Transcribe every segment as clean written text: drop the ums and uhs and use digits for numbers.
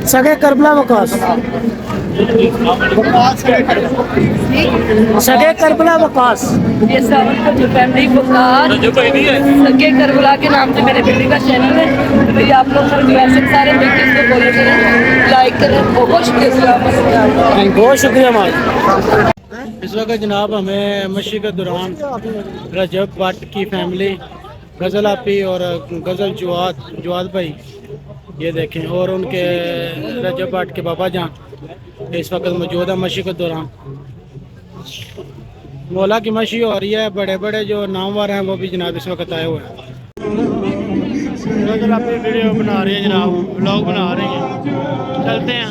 सगे करबला वकास, सगे करबला वकास। ये सावरकुंज फैमिली वकार सगे करबला के नाम से मेरे बेटे का चैनल है। तो ये आप लोग वैसे सारे बेटे इसको फॉलो करें, लाइक करें। बहुत शुक्रिया, बहुत शुक्रिया माल। इस वक्त जनाब हमें मशी के दौरान रजब भट्ट की फैमिली, गज़ल आपी और गज़ल जवाद भाई, ये देखें, और उनके रजब भट्ट के बाबा जान इस वक्त मौजूद है मशी के दौरान। मौला की मशी हो रही है, बड़े बड़े जो नामवर हैं वो भी जनाब इस वक्त आए हुए हैं। गज़ल आपी वीडियो बना रही है जनाब, व्लॉग बना रही हैं, चलते हैं।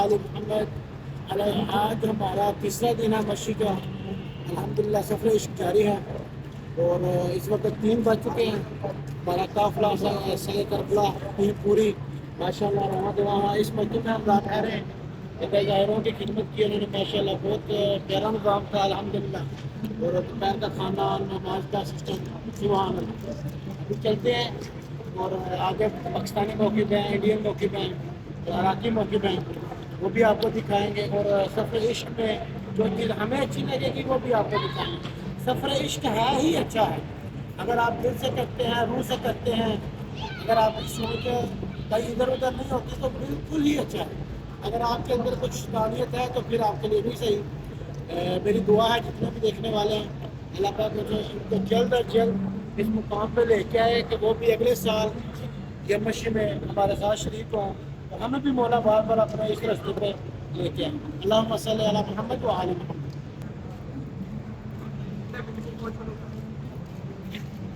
आले मोहम्मद। आज हमारा तीसरा दिन है मस्जिद का, अल्हम्दुलिल्लाह सफ़र इश्क जारी है और इस वक्त 3 बज चुके हैं। हमारा काफिला सगे करबला टीम पूरी माशाल्लाह रवा दवा इस मस्जिद में हम रात ठहरे हैं। ज़ाहिरों की खिदमत की उन्होंने माशाल्लाह, बहुत प्यारा निज़ाम था अल्हम्दुलिल्लाह। और दोपहर का खाना, नमाज का सिस्टम, सुभान अल्लाह। अभी चलते हैं और आगे पाकिस्तानी मौक़िफ़ हैं, इंडियन मौक़िफ़ हैं, इराक़ी मौक़िफ़ हैं, वो भी आपको दिखाएंगे। और सफ़र इश्क में जो चीज़ हमें अच्छी लगेगी वो भी आपको दिखाएंगे। सफ़र इश्क है ही अच्छा है, अगर आप दिल से करते हैं, रूह से करते हैं, अगर आप सोच कहीं इधर उधर नहीं होती तो बिल्कुल ही अच्छा है। अगर आपके अंदर कुछ शैतानियत है तो फिर आपके लिए भी सही। मेरी दुआ है जितने भी देखने वाले हैं, अल्लाह पाक मुझे इनको जल्द अज जल्द इस मुकाम पे लेके आए कि वो भी अगले साल यमशी में हमारे साथ शरीक हों और हमें भी मौला बार बार अपने इस रास्ते पे लेके आए। अल्लाहुम्मा सल्ली अला मुहम्मद व आले मुहम्मद।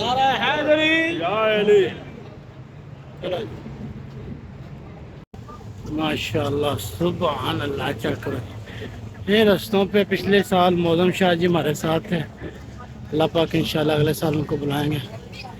नारा हैदरी माशाल्लाह सुभान अल्लाह। चक ये रस्तों पे पिछले साल मौजम शाह जी हमारे साथ थे, अल्लाह पाक इंशाल्लाह अगले साल उनको बुलाएंगे।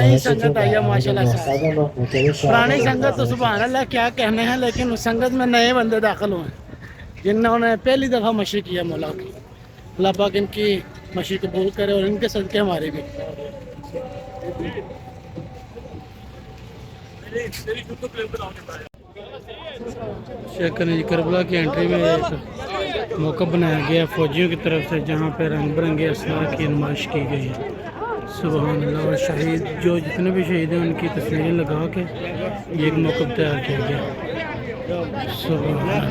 नई संगत आई है माशाल्लाह से। पुरानी संगत तो सुभान अल्लाह क्या कहने हैं, लेकिन उस संगत में नए बंदे दाखिल हुए हैं जिन्होंने पहली दफ़ा मशी किया मौला की। अल्लाह पाक इनकी मशी कबूल करे और इनके सदके हमारे भी। चेक करें जी, करबला की एंट्री में एक मौका बनाया गया फौजियों की तरफ से, जहाँ पे रंग बिरंगे असलाह की नुमाइश की गई है। सुभान अल्लाह। और शहीद जो जितने भी शहीद हैं उनकी तस्वीरें लगा के ये एक मौका तैयार किया गया। सुभान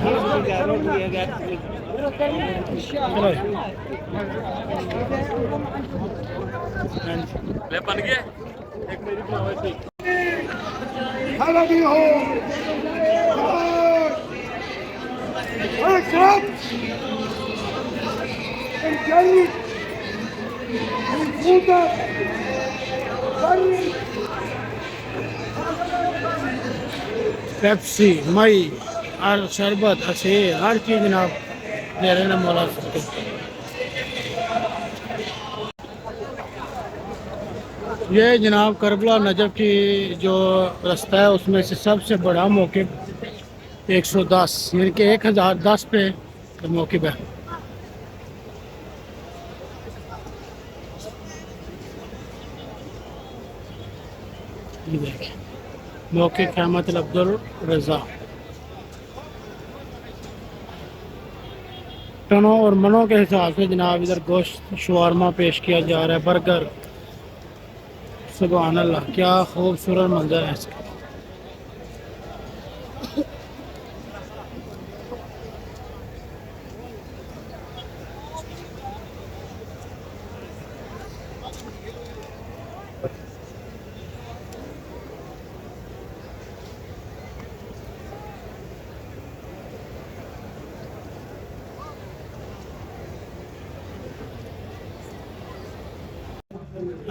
पेप्सी, मई और शरबत, असीर, हर चीज़ जनाब दे रहे हैं मौला से। ये जनाब करबला नजफ की जो रास्ता है उसमें से सबसे बड़ा मौक़िफ़ 110 यानी कि 1010 पे मौक़िफ़ है। ये देखिए मौक़िफ़ क़यामत अब्दुल रज़ा। टनों और मनों के हिसाब से जनाब इधर गोश्त शवारमा पेश किया जा रहा है, बर्गर। सुभान अल्लाह, क्या खूबसूरत मंजर है इसका।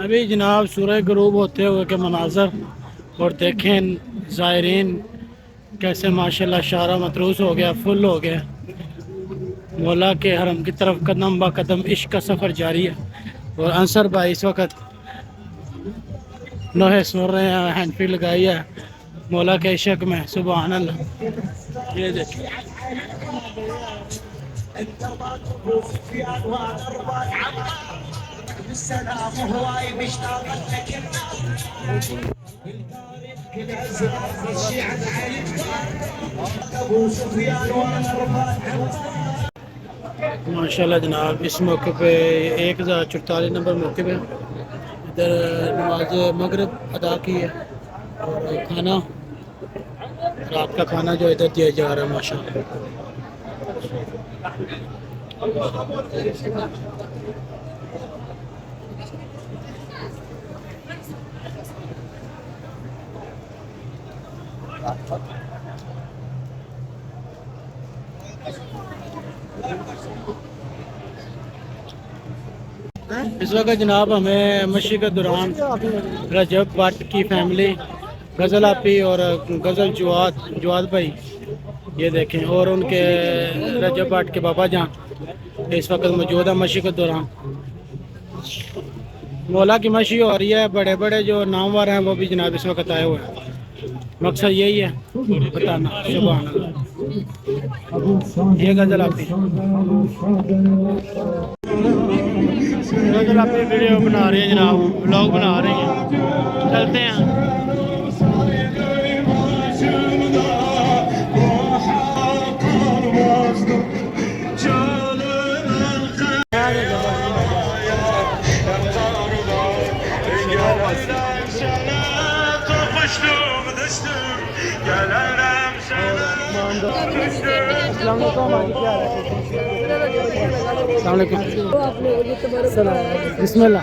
अभी जनाब सूरज गरूब होते हुए के मनाजर, और देखें ज़ायरीन कैसे माशाल्लाह शारा मतरूस हो गया, फुल हो गया। मौला के हरम की तरफ कदम ब कदम इश्क का सफ़र जारी है। और अंसर भाई इस वक्त लोहे सुन रहे हैं, हैंड फ्री लगाई है मौला के इश्क में। सुभान अल्लाह। ये देखिए माशाल्लाह जनाब, इस मौके पे 1044 नंबर मौके पे इधर नमाज मगरिब अदा की है। और खाना, रात का खाना जो इधर दिया जा रहा है माशाल्लाह। इस वक्त जनाब हमें मशी के दौरान रजब भट्ट की फैमिली, गज़ल आपी और गज़ल जवाद भाई, ये देखें, और उनके रजब भट्ट के बाबा जान इस वक्त मौजूद है मशी के दौरान। मौला की मशी हो रही है, बड़े बड़े जो नामवर हैं वो भी जनाब इस वक्त आए हुए हैं। मकसद यही है बताना। सुभान अल्लाह। ये गज़ल आपी वीडियो बना रहे हैं जनाब, व्लॉग बना रहे हैं, चलते हैं। बिस्मिल्लाह।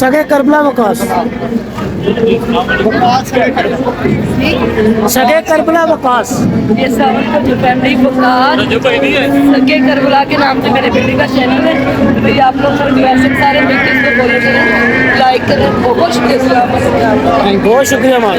सगे करबला वकास, सगे करबला वकास। ये सावरकर जो फैमिली वकार सगे करबला के नाम से मेरे बेटे का चैनल है। तो भाई आप लोग वैसे सारे बेटे को फॉलो करें, लाइक करें। बहुत शुक्रिया, बहुत शुक्रिया माल।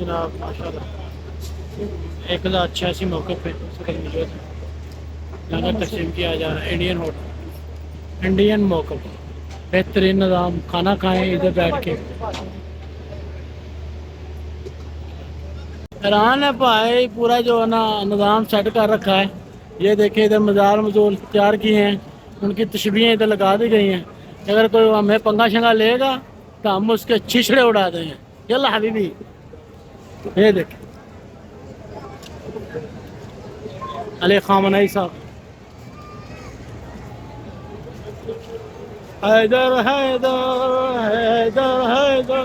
जनाब माशाल्लाह 1086 मौके पे लंगर तकसीम किया जा रहा है। इंडियन होटल, इंडियन मौकफ, बेहतरीन निज़ाम, खाना खाएं इधर बैठ के। हैरान है भाई, पूरा जो है ना निज़ाम सेट कर रखा है। ये देखें इधर मज़ार मजूर तैयार किए हैं, उनकी तशबीहें इधर लगा दी गई हैं। अगर कोई हमें पंगा शंगा लेगा तो हम उसके छिछड़े उड़ा देंगे। यल्ला हबीबी, ये देखें अली खामनई साहब, हैदर हैदर हैदर हैदर।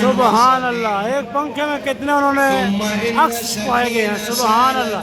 सुभान अल्लाह, एक पंखे में कितने उन्होंने अक्स पाए गए हैं। सुभान अल्लाह,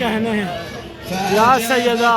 कहने हैं या सैयदा।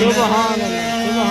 सुभान अल्लाह,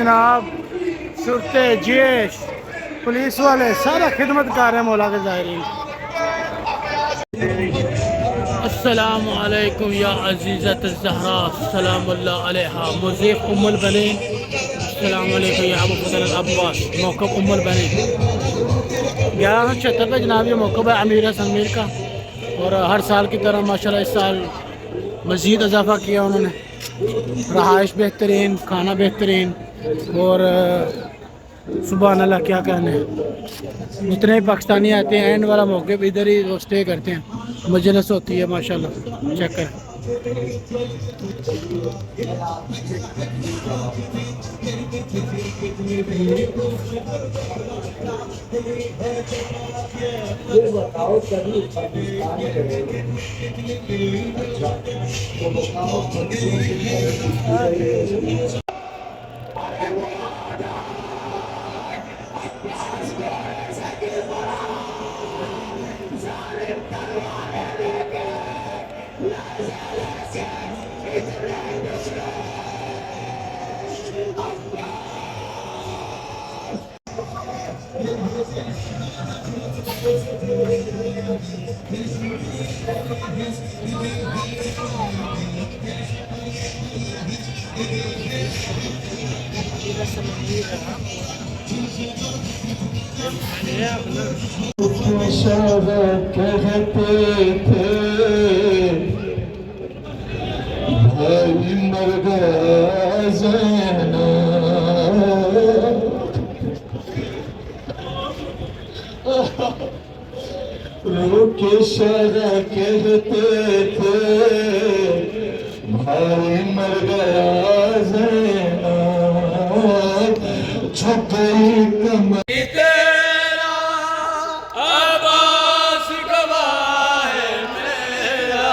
जनाब शुरते जेश पुलिस वाले सारा खिदमतकार है मौला के ज़ाहिरीन। अस्सलामु अलैकुम या अज़ीज़त ज़हरा सलामुल्लाह अलैहा मुज़ीफ़ उम्मुल बनीन अस्सलामु अलैकुम या अबू फज़ल अब्बास मौक़िफ़ उम्मुल बनीन 1176 पे जनाब ये मौक़िफ़ है अमीर समीर का और हर साल की तरह माशाल्लाह इस साल मज़ीद इजाफ़ा किया उन्होंने। रहाइश बेहतरीन, खाना बेहतरीन और सुभान अल्लाह क्या कहने हैं। जितने भी पाकिस्तानी आते हैं एंड वाला मौके पर इधर ही वो स्टे करते हैं, मजलिस होती है माशाल्लाह। चेक करें शरा कहते थे भाई मर गया ज़ैनब छुप गई कमर तेरा आवाज़ गवाह है मेरा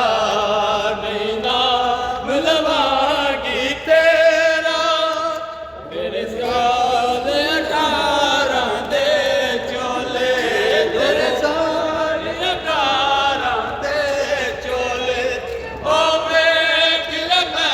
नहीं नाम लवागी तेरा मेरे साले कारा दे चोले तेरे साले कारा दे चोले ओ मैं किलमा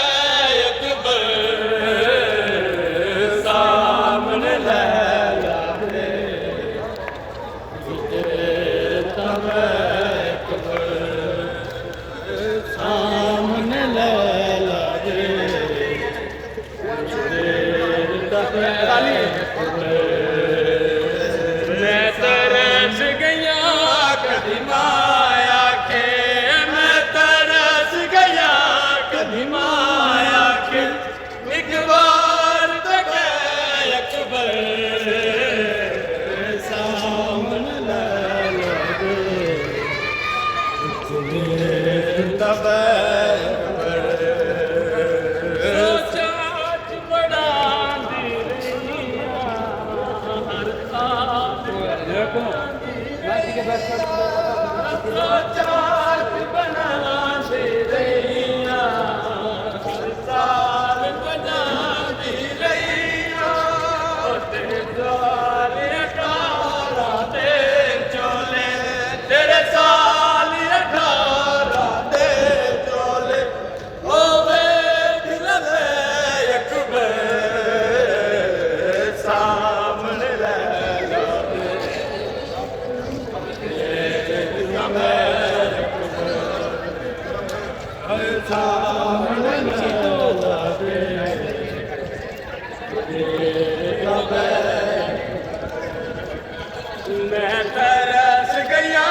मैं तरस गया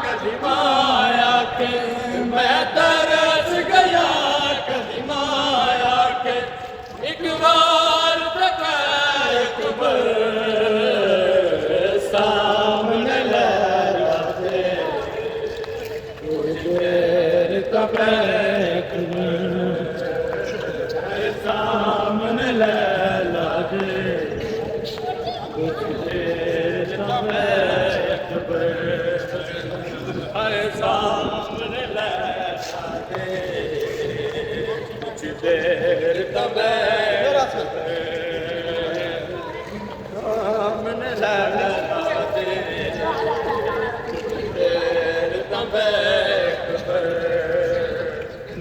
कभी माया के, मैं तरस गया कभी माया के, एक बार तक एक बार सामने लगा दे, देर तक एक बार सामने लगा दे, सामने लगा दे, कुछ देर तब सामने लगा दे, कुछ देर तब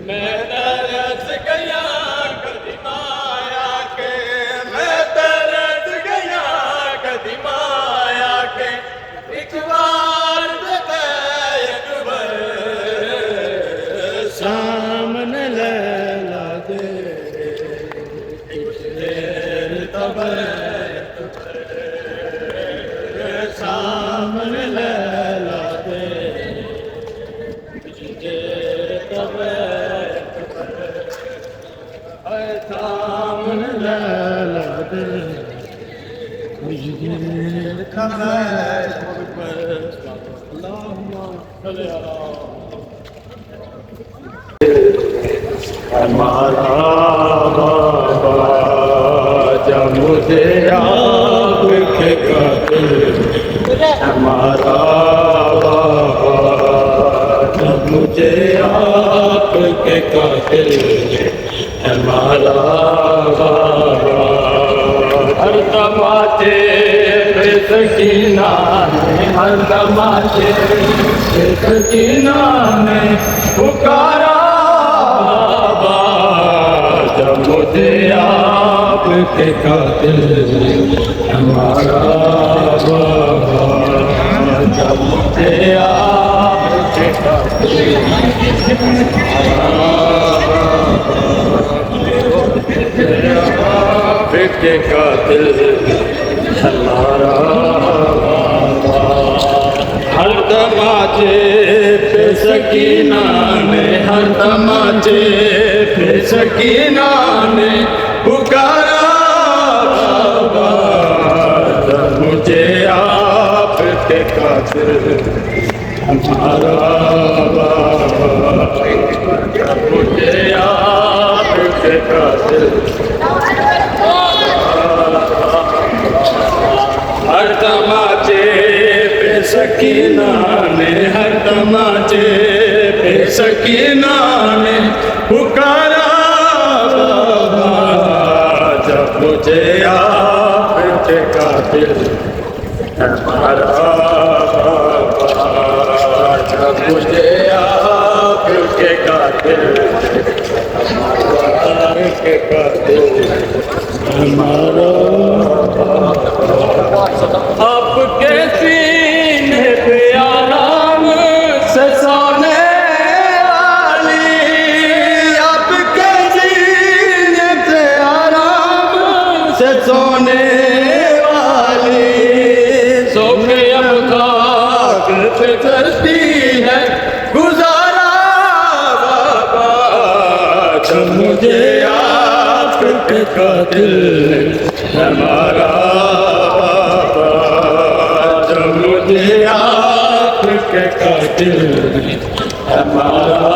मैं तरस गया कभी माया के, मैं तरस गया कभी माया के, एक बार एक बार सामने लगा दे, कुछ देर तब सामने लगा दे, कुछ देर तब सामने लगा दे, कुछ देर तब हमारा बाबा जब मुझे आपके कातिल, हमारा बाबा जब मुझे आपके कातिल, हमारा बाबा हर तमाचे पे सकीना ने, हर तमाचे पे सकीना ने पुकारा बाबा जब मुझे आपके कातिल, हमारा बाबा जब मुझे आपके कातिल, आपके कातिल, हमारा हर तमाचे पे सकीना ने, हर तमाचे पे सकीना ने पुकारा बाबा जब मुझे आपके कातिल, हमारा बाबा जब मुझे आपके कातिल, हर तमाचे पे सकीना ने, हर तमाचे पे सकीना ने पुकारा बाबा जब मुझे आपके कातिल, हमारा बाबा जब मुझे आपके कातिल, आपके कातिल, हमारा आपके सीने पे आराम से सोने वाली, आपके सीने पे आराम से सोने वाली, सो के अब खाक पे करती है गुजारा बाबा जब मुझे आपके कातिल, हमारा बाबा जब मुझे आपके कातिल, हमारा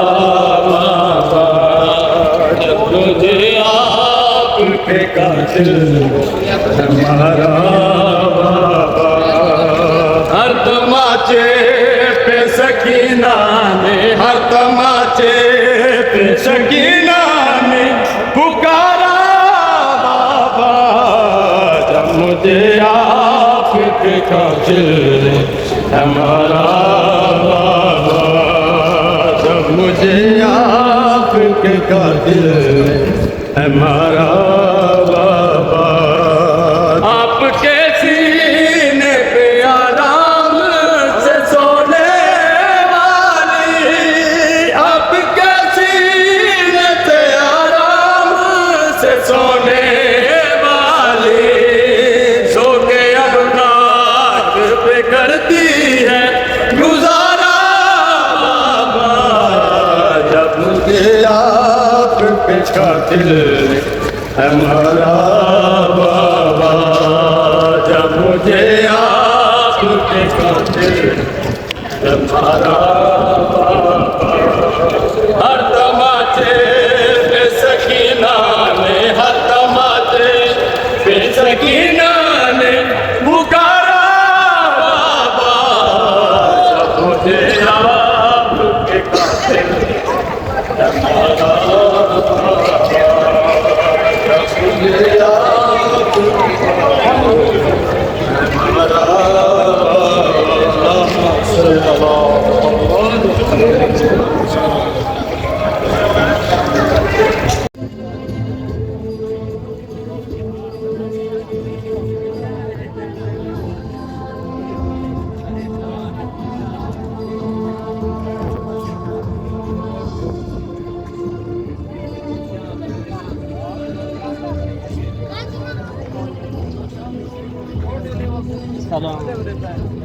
बाबा जब मुझे आपके कातिल, हमारा बाबा हर तमाचे पे सकीना ने, हर तमाचे पे सकीना ने पुकारा बाबा जब मुझे आपके कातिल, हमारा बाबा जब मुझे आपके कातिल, हमारा बाबा आपके सीने पे आराम से सोने वाली, आपके सीने कातिल हमारा बाबा, जब मुझे आपके कातिल हमारा बाबा। हर तमाचे पे सकीना ने, हर तमाचे पे सकीना ने पुकारा बाबा, जब मुझे आपके कातिल हमारा बाबा, जब मुझे आपके हमारा Salam.